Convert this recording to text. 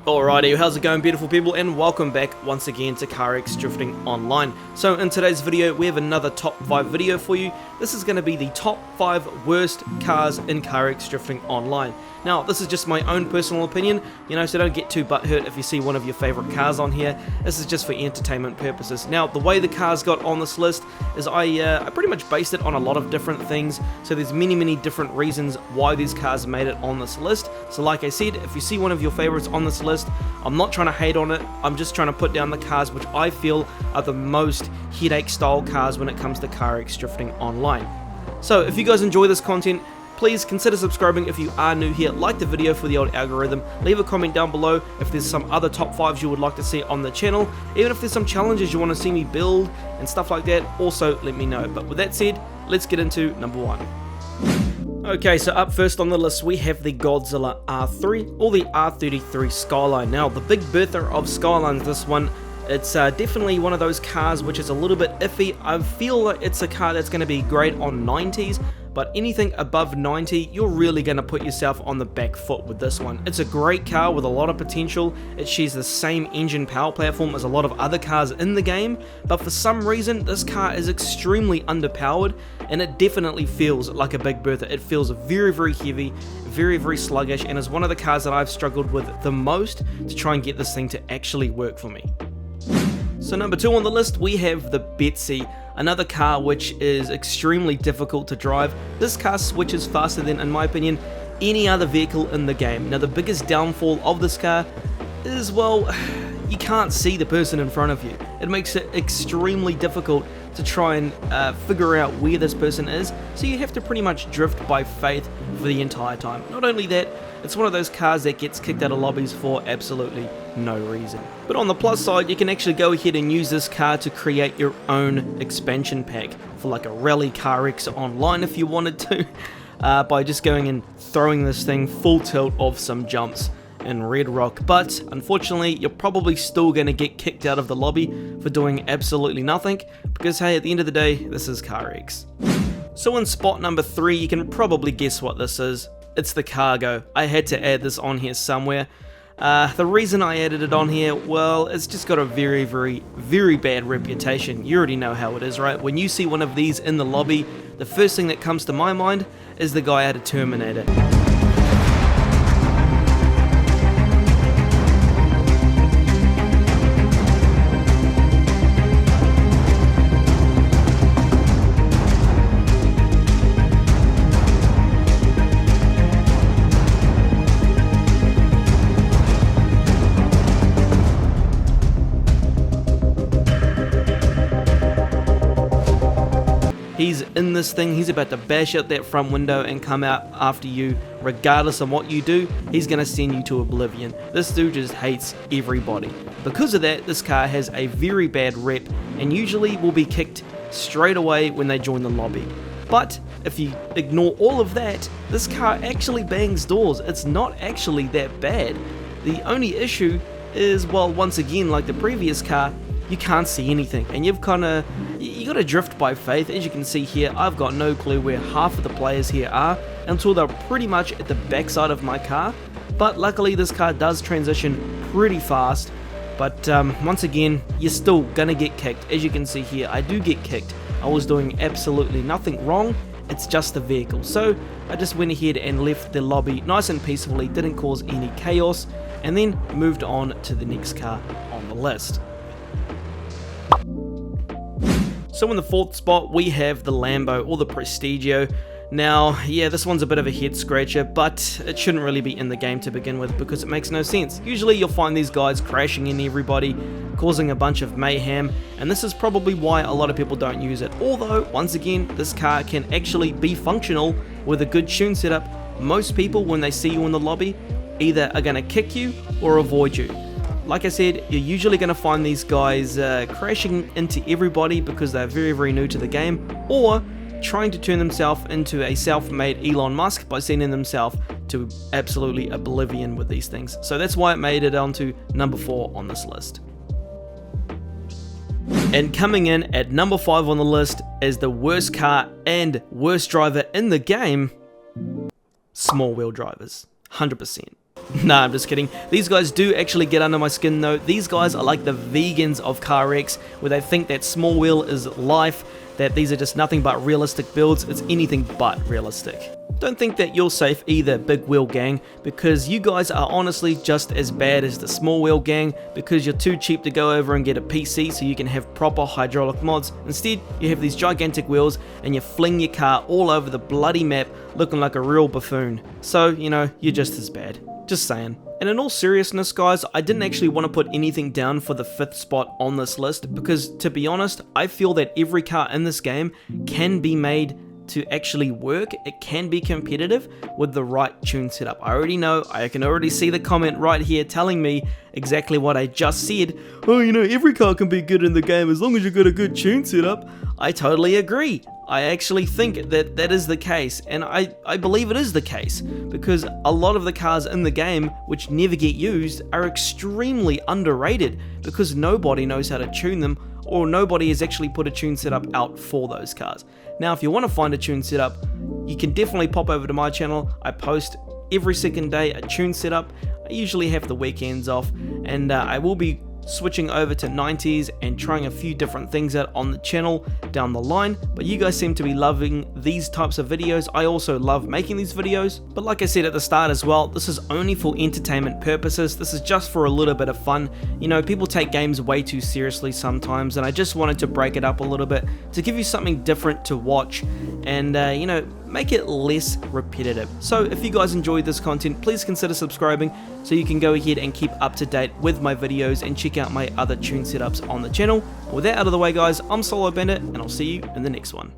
Alrighty, how's it going, beautiful people, and welcome back once again to carx Drifting Online. So in today's video we have another top 5 video for you. This is going to be the top 5 worst cars in carx Drifting Online. Now this is just my own personal opinion, so don't get too butthurt if you see one of your favorite cars on here. This is just for entertainment purposes. Now the way the cars got on this list is I pretty much based it on a lot of different things, so there's many different reasons why these cars made it on this list. So like I said, if you see one of your favorites on this list, I'm not trying to hate on it, I'm just trying to put down the cars which I feel are the most headache style cars when it comes to carx Drifting Online. So if you guys enjoy this content, please consider subscribing if you are new here, like the video for the old algorithm, leave a comment down below if there's some other top 5s you would like to see on the channel, even if there's some challenges you want to see me build and stuff like that, also let me know. But with that said, let's get into number 1. Okay, so up first on the list we have the Godzilla R3 or the R33 Skyline. Now the big Bertha of Skylines, this one, it's definitely one of those cars which is a little bit iffy. I feel like it's a car that's going to be great on 90s, but anything above 90, you're really going to put yourself on the back foot with this one. It's a great car with a lot of potential. It shares the same engine power platform as a lot of other cars in the game, but for some reason this car is extremely underpowered, and it definitely feels like a big Bertha. It feels very heavy, very sluggish, and is one of the cars that I've struggled with the most to try and get this thing to actually work for me. So number 2 on the list we have the Betsy, another car which is extremely difficult to drive. This car switches faster than, in my opinion, any other vehicle in the game. Now the biggest downfall of this car is, well, you can't see the person in front of you. It makes it extremely difficult to try and figure out where this person is, so you have to pretty much drift by faith for the entire time. Not only that, it's one of those cars that gets kicked out of lobbies for absolutely no reason. But on the plus side, you can actually go ahead and use this car to create your own expansion pack for like a rally carx online if you wanted to, by just going and throwing this thing full tilt off some jumps in Red Rock. But unfortunately you're probably still going to get kicked out of the lobby for doing absolutely nothing, because hey, at the end of the day, this is carx. So in spot number 3, you can probably guess what this is. It's the Cargo. I had to add this on here somewhere. The reason I added it on here, well, it's just got a very bad reputation. You already know how it is, right? When you see one of these in the lobby, the first thing that comes to my mind is the guy out of Terminator. He's in this thing, he's about to bash out that front window and come out after you. Regardless of what you do, he's going to send you to oblivion. This dude just hates everybody. Because of that, this car has a very bad rep and usually will be kicked straight away when they join the lobby. But if you ignore all of that, this car actually bangs doors. It's not actually that bad. The only issue is, well, once again, like the previous car, you can't see anything, and you gotta drift by faith. As you can see here, I've got no clue where half of the players here are until they're pretty much at the backside of my car. But luckily this car does transition pretty fast, but once again, you're still gonna get kicked. As you can see here, I do get kicked. I was doing absolutely nothing wrong, it's just the vehicle. So I just went ahead and left the lobby nice and peacefully, didn't cause any chaos, and then moved on to the next car on the list. So in the 4th spot we have the Lambo or the Prestigio. Now, yeah, this one's a bit of a head scratcher, but it shouldn't really be in the game to begin with because it makes no sense. Usually you'll find these guys crashing into everybody, causing a bunch of mayhem, and this is probably why a lot of people don't use it. Although, once again, this car can actually be functional with a good tune setup. Most people, when they see you in the lobby, either are going to kick you or avoid you. Like I said, you're usually going to find these guys crashing into everybody because they're very new to the game, or trying to turn themselves into a self-made Elon Musk by sending themselves to absolutely oblivion with these things. So that's why it made it onto number 4 on this list. And coming in at number 5 on the list as the worst car and worst driver in the game, small wheel drivers, 100%. Nah, I'm just kidding. These guys do actually get under my skin though. These guys are like the vegans of carx, where they think that small wheel is life, that these are just nothing but realistic builds. It's anything but realistic. Don't think that you're safe either, big wheel gang, because you guys are honestly just as bad as the small wheel gang, because you're too cheap to go over and get a PC so you can have proper hydraulic mods. Instead, you have these gigantic wheels and you fling your car all over the bloody map looking like a real buffoon. So, you know, you're just as bad. Just saying. And in all seriousness guys, I didn't actually want to put anything down for the 5th spot on this list, because to be honest, I feel that every car in this game can be made to actually work. It can be competitive with the right tune setup. I already know, I can already see the comment right here telling me exactly what I just said. Oh, you know, every car can be good in the game as long as you've got a good tune setup. I totally agree. I actually think that that is the case, and I believe it is the case, because a lot of the cars in the game which never get used are extremely underrated, because nobody knows how to tune them, or nobody has actually put a tune setup out for those cars. Now, if you want to find a tune setup, you can definitely pop over to my channel. I post every second day a tune setup. I usually have the weekends off, and I will be switching over to 90s and trying a few different things out on the channel down the line, but you guys seem to be loving these types of videos. I also love making these videos, but like I said at the start as well, this is only for entertainment purposes. This is just for a little bit of fun. You know, people take games way too seriously sometimes, and I just wanted to break it up a little bit to give you something different to watch and you know, make it less repetitive. So if you guys enjoyed this content, please consider subscribing so you can go ahead and keep up to date with my videos and check out my other tune setups on the channel. With that out of the way guys, I'm thesolobandit, and I'll see you in the next one.